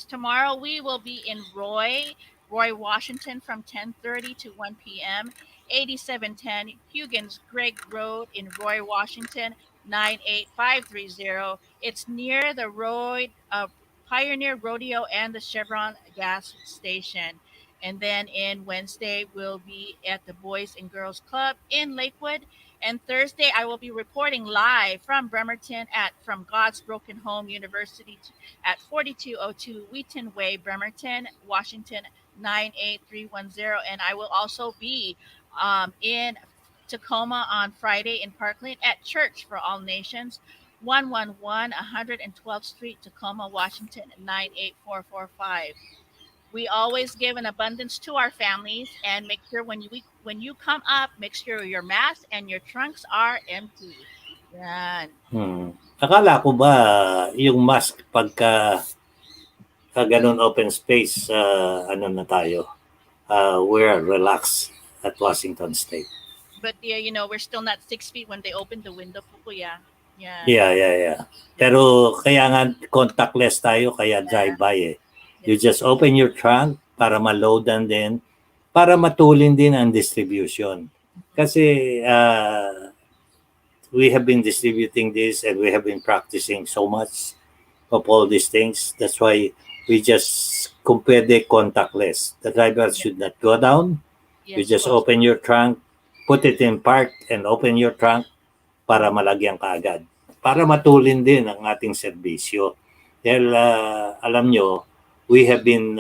tomorrow we will be in Roy, Washington from 10:30 to 1 p.m. 8710 Huggins Gregg Road in Roy, Washington 98530. It's near the road Pioneer Rodeo and the Chevron gas station. And then in Wednesday we'll be at the Boys and Girls Club in Lakewood. And Thursday, I will be reporting live from Bremerton from God's Broken Home University at 4202 Wheaton Way, Bremerton, Washington 98310. And I will also be in Tacoma on Friday in Parkland at Church for All Nations, 111 112th Street, Tacoma, Washington 98445. We always give an abundance to our families and make sure when you come up, make sure your mask and your trunks are empty. Yan. Akala ko ba yung mask pagka ganun open space, na tayo, we're relaxed at Washington State. But yeah, we're still not 6 feet when they open the window po, kuya. Yeah. Yeah. Pero kaya nga contactless tayo, kaya drive-by You just open your trunk para ma-loadan din, para matulin din ang distribution. Kasi we have been distributing this and we have been practicing so much of all these things. That's why we just kung pwede contactless. The driver should not go down. You just open your trunk, put it in park and open your trunk para malagyan ka agad. Para matulin din ang ating serbisyo. Dahil alam nyo, we have been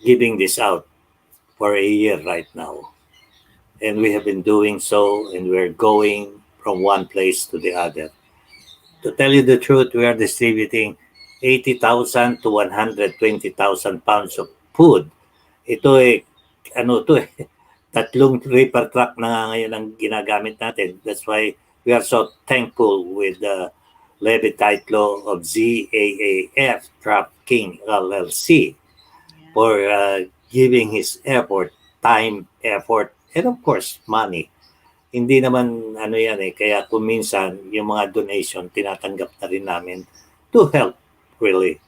giving this out for a year right now. And we have been doing so, and we're going from one place to the other. To tell you the truth, we are distributing 80,000 to 120,000 pounds of food. Ito tatlong reefer truck na nga ngayon ang ginagamit natin. That's why we are so thankful with the levy title of ZAAF Truck King LLC for giving his effort, time, effort, and of course, money. Hindi naman kaya kung minsan yung mga donation, tinatanggap na rin namin to help really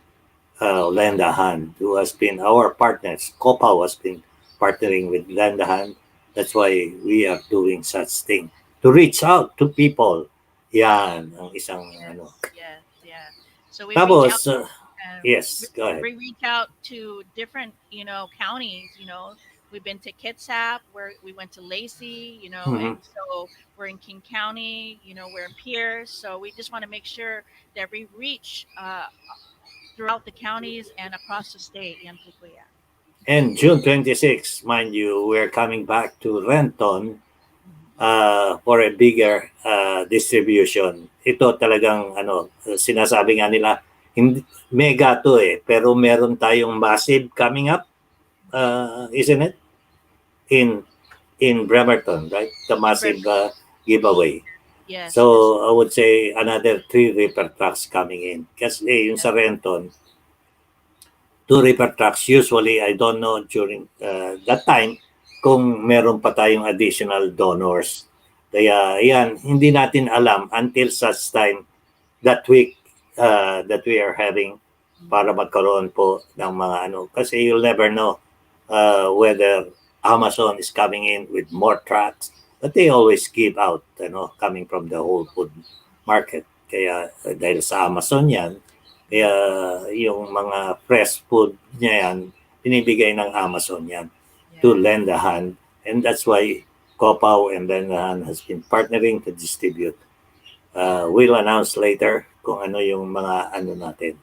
lend a hand, who has been our partners. COPA has been partnering with Lend a Hand. That's why we are doing such thing. To reach out to people. Yan ang isang Yeah. So we Tapos, reach out, yes, go ahead. we reach out to different, counties, we've been to Kitsap, we went to Lacey, and so we're in King County, we're in Pierce. So we just want to make sure that we reach throughout the counties and across the state. Yan po, kuya. And June 26, mind you, we're coming back to Renton for a bigger distribution. Ito talagang sinasabi nga nila, mega to pero meron tayong massive coming up, isn't it? In Bremerton, right? The massive giveaway. Yes. So I would say another 3 reefer trucks coming in. Kasi yung sa Renton, 2 reefer trucks. Usually, I don't know during that time kung meron pa tayong additional donors. Kaya yan, hindi natin alam until such time that week that we are having para magkaroon po ng mga Kasi you'll never know whether Amazon is coming in with more trucks. But they always give out, coming from the whole food market. Kaya dahil sa Amazon yan, kaya yung mga fresh food niya yan, binibigay ng Amazon yan to lend a hand. And that's why Copaw and Lend a Hand has been partnering to distribute. We'll announce later kung ano yung mga natin.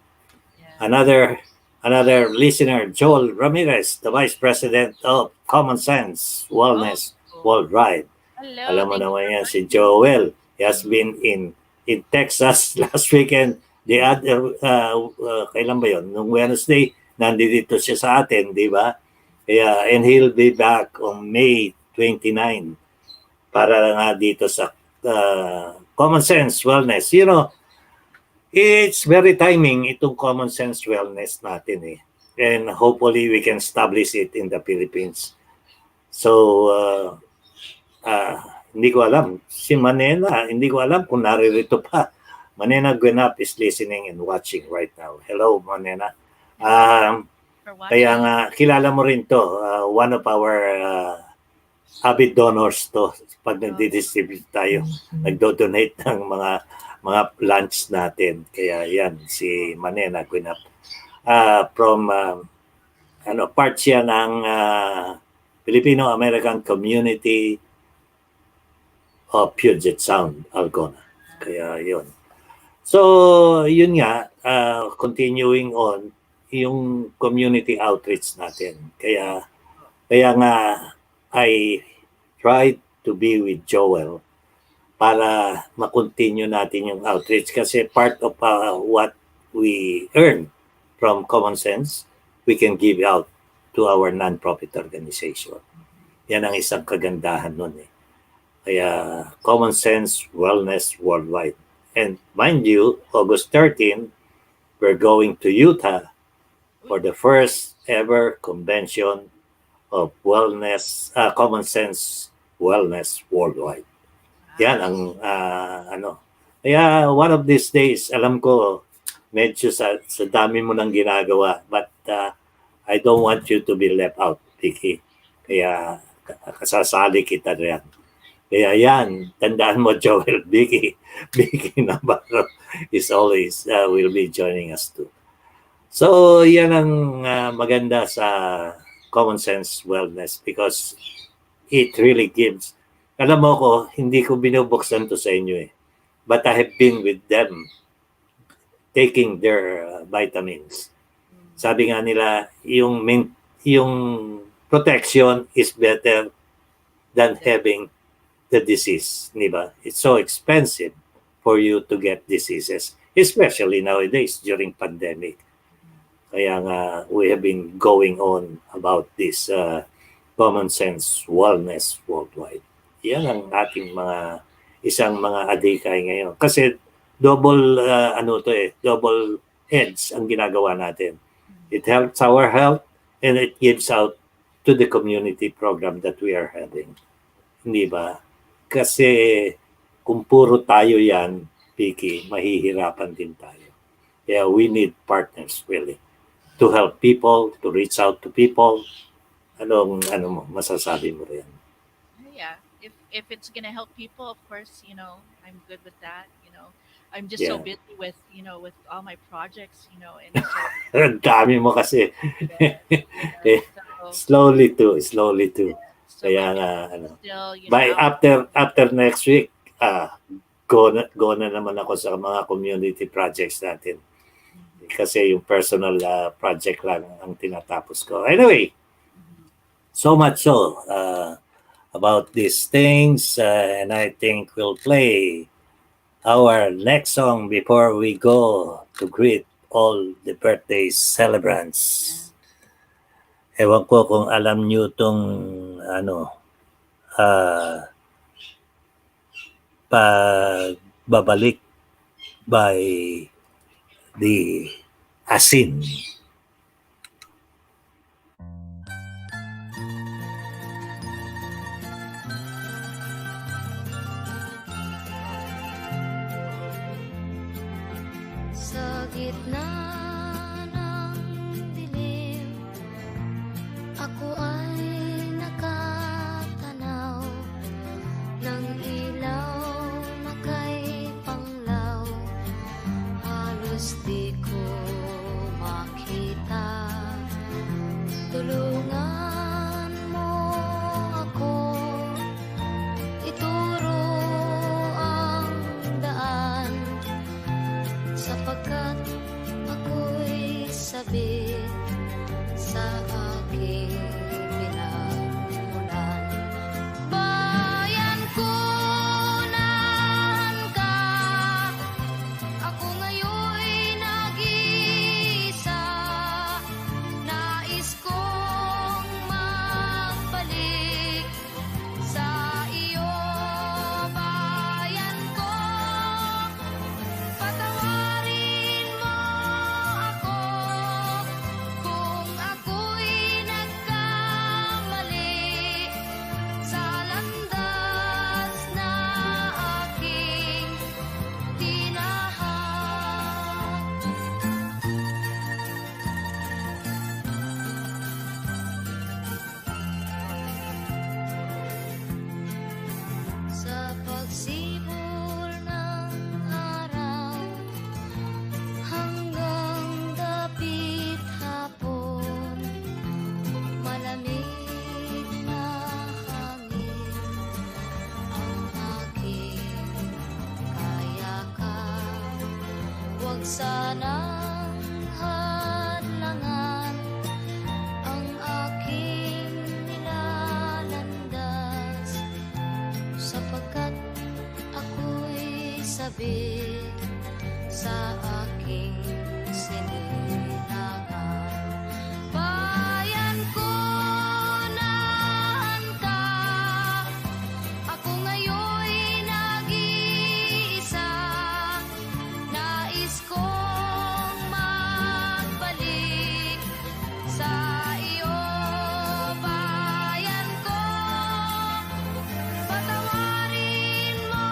Another listener, Joel Ramirez, the Vice President of Common Sense Wellness Worldwide. Hello. Alam mo naman yan, si Joel. He has been in in Texas last weekend. The other, kailan ba yun? Nung Wednesday, nandito siya sa atin, di ba? Kaya, and he'll be back on May 29 para nga dito sa Common Sense Wellness. You know, it's very timing itong Common Sense Wellness natin eh. And hopefully we can establish it in the Philippines. So, hindi ko alam. Si Manena, hindi ko alam kung naririto pa. Manena Gwenap is listening and watching right now. Hello, Manena. For Kaya watching. nga, kilala mo rin to. One of our avid donors to. Pag nagdi-distribute tayo, nagdo-donate ng mga lunch natin. Kaya yan, si Manena Gwenap. From, part siya ng Filipino-American Community of Puget Sound, Algona. Kaya yun. So, yun nga, continuing on, yung community outreach natin. Kaya nga, I tried to be with Joel para makontinue natin yung outreach kasi part of what we earn from Common Sense, we can give out to our non-profit organization. Yan ang isang kagandahan nun eh. Kaya Common Sense Wellness Worldwide. And mind you, August 13, we're going to Utah for the first ever convention of wellness, Common Sense Wellness Worldwide. Yan ang Kaya one of these days, alam ko, medyo sa dami mo nang ginagawa, but I don't want you to be left out, Vicky. Kaya kasasali kita riyan. Kaya yan, tandaan mo, Joel, Vicky Navarro is always will be joining us too. So, yan ang maganda sa Common Sense Wellness because it really gives. Alam mo ko, hindi ko binubuksan to sa inyo eh. But I have been with them taking their vitamins. Sabi nga nila, yung protection is better than having the disease, di ba? It's so expensive for you to get diseases, especially nowadays during pandemic. Kaya nga, we have been going on about this Common Sense Wellness Worldwide. Yan ang ating isang mga adikay ngayon. Kasi double edge ang ginagawa natin. It helps our health and it gives out to the community program that we are having. Hindi ba? Kasi kung puro tayo yan, Vicky, mahihirapan din tayo. Yeah, we need partners really to help people, to reach out to people. Ano mo, masasabi mo rin? Yeah, if it's gonna help people, of course, I'm good with that. I'm just so busy with with all my projects, and so Ang dami mo kasi. so Slowly too. so Kaya right nga, now, still, by after next week, go na naman ako sa mga community projects natin. Kasi yung personal project lang ang tinatapos ko. Anyway, so much so about these things, and I think we'll play our next song before we go to greet all the birthday celebrants. Ewan ko kung alam nyo itong pagbabalik by the Asin. Sa gitna ng dilim, ako ay nakatanaw ng ilaw na kay panglaw. Halos di ko makita. Tulungan mo ako, ituro ang daan, sapagkat ako'y sabik sa aking sanang hadlangan ang aking nilalandas, sapagkat ako'y sabik sa aking sinilangan. Bayan ko, nahan ka, ako ngayon'y nag-iisa. Nais kong magbalik sa iyo, bayan ko. Patawarin mo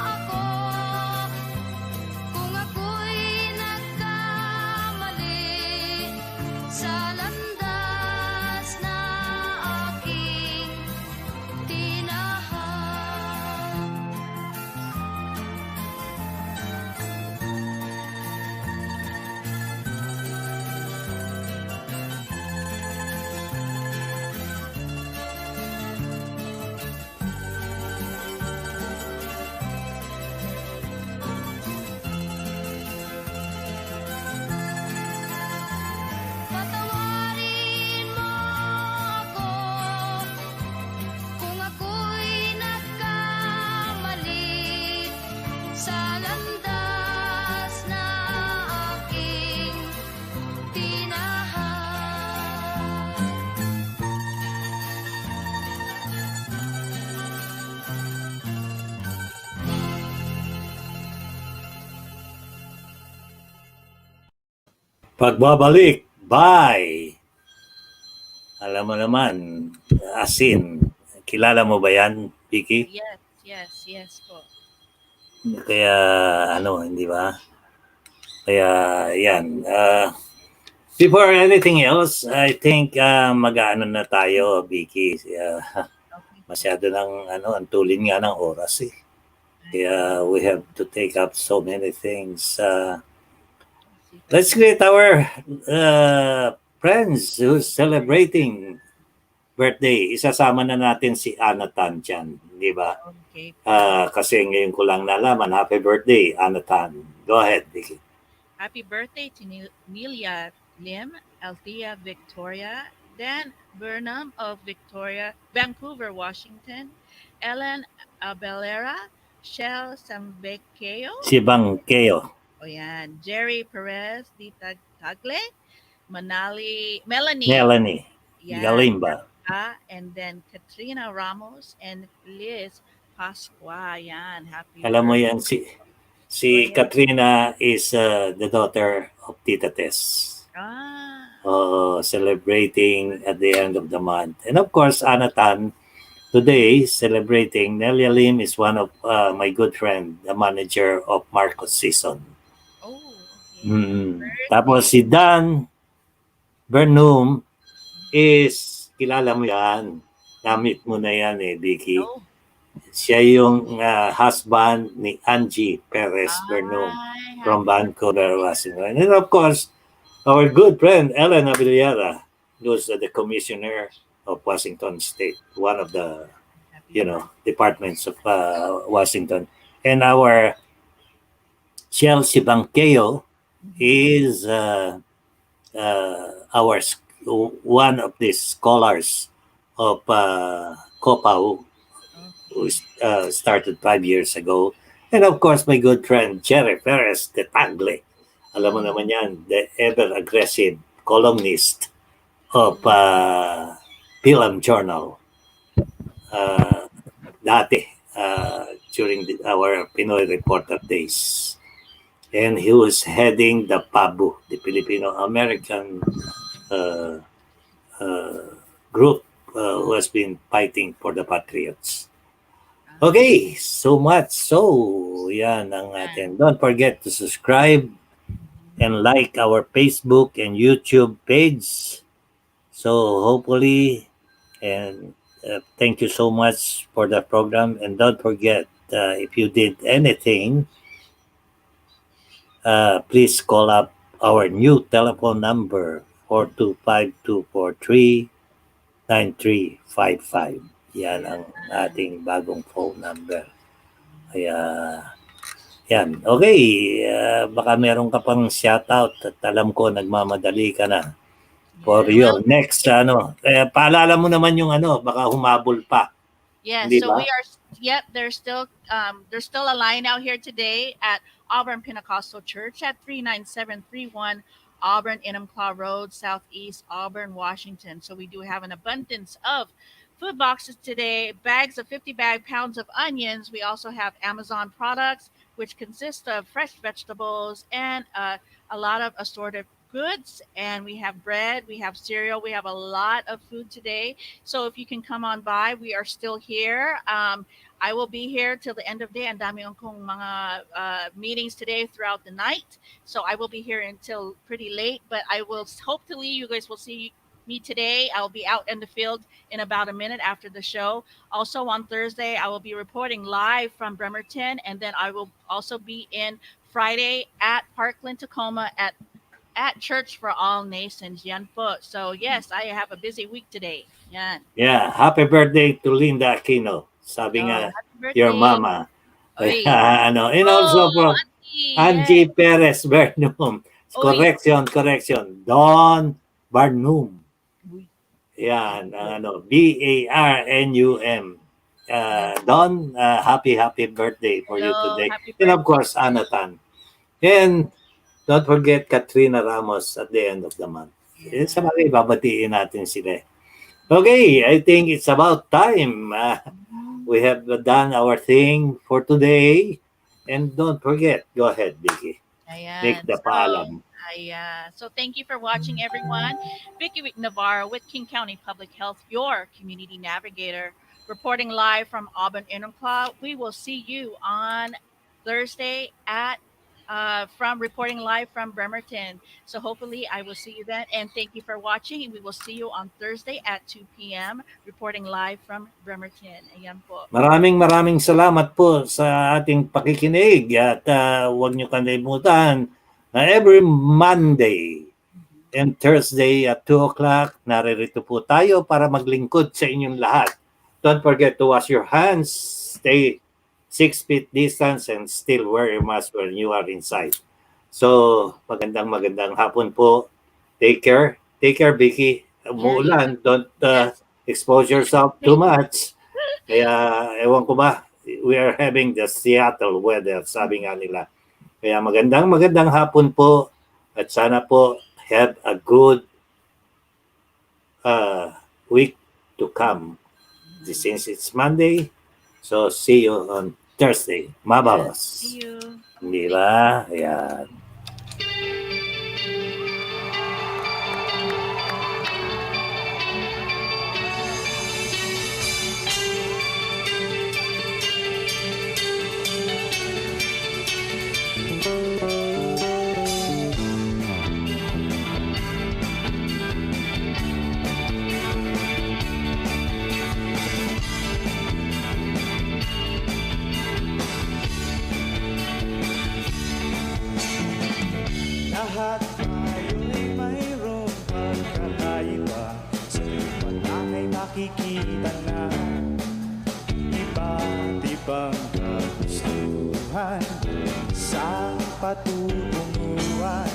ako kung ako'y nagkamali sa landas na aking tinahan. Patawarin mo ako kung ako'y nagkamali sa landas na aking tinahan. Pagbabalik, bye! Alam mo naman, asin. Kilala mo ba yan, Vicky? Yes po. Kaya, hindi ba? Kaya, yan. Before anything else, I think mag-ano na tayo, Vicky. Okay. Masyado ng, ang tulin nga ng oras eh. Kaya we have to take up so many things. Let's greet our friends who's celebrating birthday. Isasama na natin si Anatan dyan, di ba? Okay. Kasi ngayon ko lang nalaman, happy birthday, Anatan. Go ahead, Vicky. Happy birthday to Nelia Lim, Althea Victoria, Dan Burnham of Vancouver, Washington, Ellen Abelera, Shell Sambekeo, Si Bangkeo, o yan, Jerry Perez Di Tagle, Melanie, Melanie, yan, Galimba. and then Katrina Ramos and Liz Pascua. Yan, happy Alam mo birthday. yan, si Katrina is the daughter of Tita Tess. Celebrating at the end of the month. And of course, Anatan, today, celebrating. Nelia Lim is one of my good friend, the manager of Marcos Season. Oh, okay. Tapos si Dan Burnham is, kilala mo yan. Namit mo na yan Vicky. Oh, Siya yung husband ni Angie Perez Burnham from Vancouver, Washington. And of course, our good friend, Ellen Abelera, who's the commissioner of Washington State, one of the, departments of Washington. And our Chelsea Bangkeo is one of the scholars of COPAU, who started 5 years ago. And of course, my good friend, Jerry Perez de Tagle. Alam mo naman yan, the ever-aggressive columnist of Filam Journal. Dati, during our Pinoy Reporter days. And he was heading the PABU, the Filipino-American group who has been fighting for the Patriots. Okay, so much. So, yan ang atin. Don't forget to subscribe and like our Facebook and YouTube page. So, hopefully, and thank you so much for the program. And don't forget, if you did anything, please call up our new telephone number, 425-243-9355. Yan ang ating bagong phone number. Kaya Yan. Okay. Baka meron ka pang shoutout at alam ko nagmamadali ka na for Yeah, your well, next paalala mo naman yung baka humabol pa. yeah, Hindi so ba? we are. Yep, there's still a line out here today at Auburn Pentecostal Church at 39731 Auburn Enumclaw Road, Southeast Auburn, Washington. So we do have an abundance of food boxes today, bags of 50 pounds of onions. We also have Amazon products, which consist of fresh vegetables and a lot of assorted goods. And we have bread, we have cereal, we have a lot of food today. So if you can come on by, we are still here. I will be here till the end of the day. And dami kong mga meetings today throughout the night. So I will be here until pretty late. But I will hopefully you guys will see me today. I'll be out in the field in about a minute after the show. Also on Thursday, I will be reporting live from Bremerton, and then I will also be in Friday at Parkland, Tacoma at Church for All Nations. Yan po. So yes, I have a busy week today. Yan. Yeah. Happy birthday to Linda Aquino. Sabi Oh, nga, happy your birthday. mama. Oy. And Oh, also for Auntie. Angie Yes. Perez Bernum. Oy. Correction. Don Barnum. Uy. Yan, Barnum. Don, happy birthday for you Hello. today. Happy And of birthday. course, Anatan. And don't forget Katrina Ramos at the end of the month. Yeah. Sa mga ibabatiin natin sila. Okay, I think it's about time. We have done our thing for today. And don't forget, go ahead, Vicky. Make Ayan. the paalam. So thank you for watching, everyone. Vicky Navarro with King County Public Health, your community navigator, reporting live from Auburn Enumclaw. We will see you on Thursday at from reporting live from Bremerton. So hopefully I will see you then. And thank you for watching. And we will see you on Thursday at 2 p.m. reporting live from Bremerton. Ayan po. Maraming salamat po sa ating pakikinig at huwag niyo kalimutan na every Monday and Thursday at 2 o'clock, naririto po tayo para maglingkod sa inyong lahat. Don't forget to wash your hands, stay 6 feet distance, and still wear your mask when you are inside. So, magandang hapon po. Take care, Vicky. Umuulan, don't Yes. expose yourself too much. Kaya, ewan ko ba, we are having the Seattle weather, sabi nga nila. Kaya magandang hapon po at sana po have a good week to come. Since it's Monday, so see you on Thursday. Mabalos. See you. Di ba? Ayan. Lahat tayo'y mayroong pagkakaiba. Sa iyong mata ay makikita na iba't ibang kagustuhan sa patutunguhan.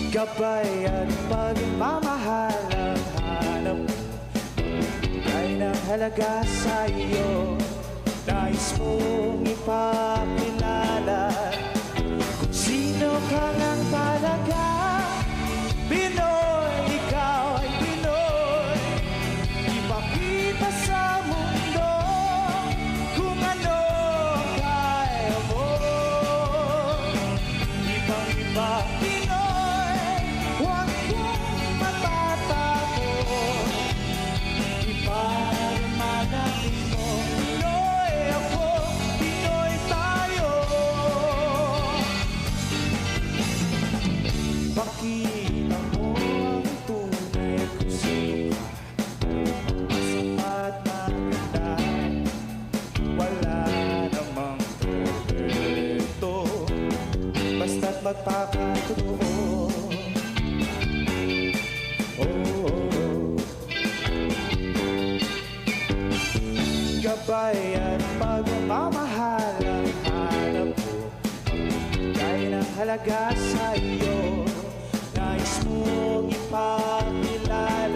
Gabay at pagmamahal ang hanap mo. Ay ng halaga sa iyo. Nais mong ipakilala kung sino ka lang talaga. Pinoy, ikaw ay Pinoy. Ipakita sa mundo kung ano kaya mo. Ibang-iba Pinoy, huwag mong matatapon. Iparamadamin mo, Pinoy ako, Pinoy tayo. Pakita mo ang tunay kung sino ka. Sapat na ganda, wala namang proyekto. Basta't magpakatotoo. Oh, oh, oh. Tagumpay at pagmamahal ang hanap ko. Kaya ng halaga sa iyo, nais mong ipakilala